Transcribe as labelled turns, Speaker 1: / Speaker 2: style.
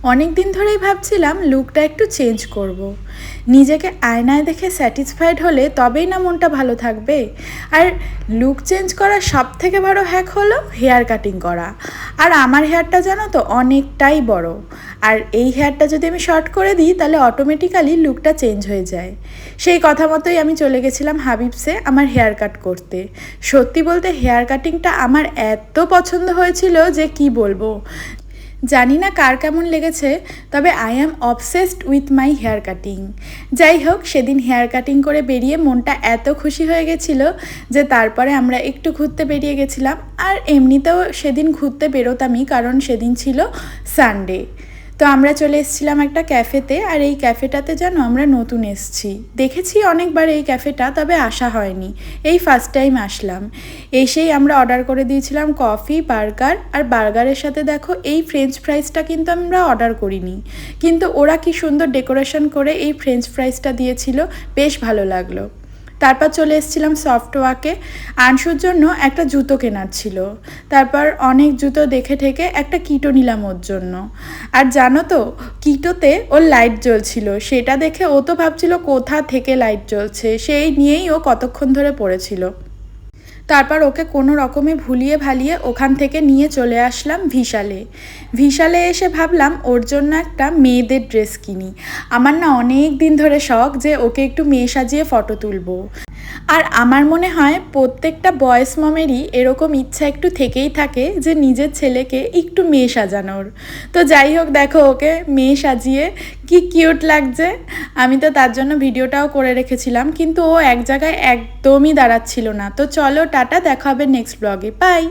Speaker 1: অনেক দিন ধরেই ভাবছিলাম লুকটা একটু চেঞ্জ করব। নিজেকে আয়নায় দেখে স্যাটিসফাইড হলে তবেই না মনটা ভালো থাকবে। আর লুক চেঞ্জ করার সব থেকে বড় হ্যাক হলো হেয়ার কাটিং করা। আর আমার হেয়ারটা জানো তো অনেকটাই বড়, আর এই হেয়ারটা যদি আমি শর্ট করে দিই তাহলে অটোমেটিক্যালি লুকটা চেঞ্জ হয়ে যায়। সেই কথা মতোই আমি চলে গেছিলাম হাবিবসে আমার হেয়ার কাট করতে। সত্যি বলতে হেয়ার কাটিংটা আমার এত পছন্দ হয়েছিল যে কি বলবো। জানি না কার কেমন লেগেছে, তবে I am obsessed with my hair cutting. যাই হোক, সেদিন হেয়ার কাটিং করে বেরিয়ে মনটা এত খুশি হয়ে গেছিলো যে তারপরে আমরা একটু ঘুরতে বেরিয়ে গেছিলাম। আর এমনিতেও সেদিন ঘুরতে বেরোতামই, কারণ সেদিন ছিল সানডে। তো আমরা চলে এসেছিলাম একটা ক্যাফেতে, আর এই ক্যাফেটাতে যেন আমরা নতুন এসেছি। দেখেছি অনেকবার এই ক্যাফেটা, তবে আসা হয়নি, এই ফার্স্ট টাইম আসলাম। এসেই আমরা অর্ডার করে দিয়েছিলাম কফি, বার্গার। আর বার্গারের সাথে দেখো এই ফ্রেঞ্চ ফ্রাইসটা কিন্তু আমরা অর্ডার করিনি, কিন্তু ওরা কি সুন্দর ডেকোরেশন করে এই ফ্রেঞ্চ ফ্রাইসটা দিয়েছিল, বেশ ভালো লাগলো। তারপর চলে এসেছিলাম সফটওয়াকে। আনসুর জন্য একটা জুতো কেনার ছিল। তারপর অনেক জুতো দেখে ঠেকে একটা কিটো নিলাম ওর জন্য। আর জানো তো, কিটোতে ওর লাইট জ্বলছিল, সেটা দেখে ও তো ভাবছিল কোথা থেকে লাইট জ্বলছে, সেই নিয়েই ও কতক্ষণ ধরে পড়েছিল। তারপর ওকে কোনো রকমে ভুলিয়ে ভালিয়ে ওখান থেকে নিয়ে চলে আসলাম ভিশালে। ভিশালে এসে ভাবলাম ওর জন্য একটা মেয়েদের ড্রেস কিনি। আমার না অনেক দিন ধরে শখ যে ওকে একটু মেয়ে সাজিয়ে ফটো তুলবো। আর আমার মনে হয় প্রত্যেকটা বয়েস মমেরই এরকম ইচ্ছা একটু থেকেই থাকে যে নিজের ছেলেকে একটু মেয়ে সাজানোর। তো যাই হোক, দেখো ওকে মেয়ে সাজিয়ে কি কিউট লাগছে। আমি তো তার জন্য ভিডিওটাও করে রেখেছিলাম, কিন্তু ও এক জায়গায় একদমই দাঁড়াচ্ছিল না। তো চলো টাটা, দেখা হবে নেক্সট ব্লগে, বাই।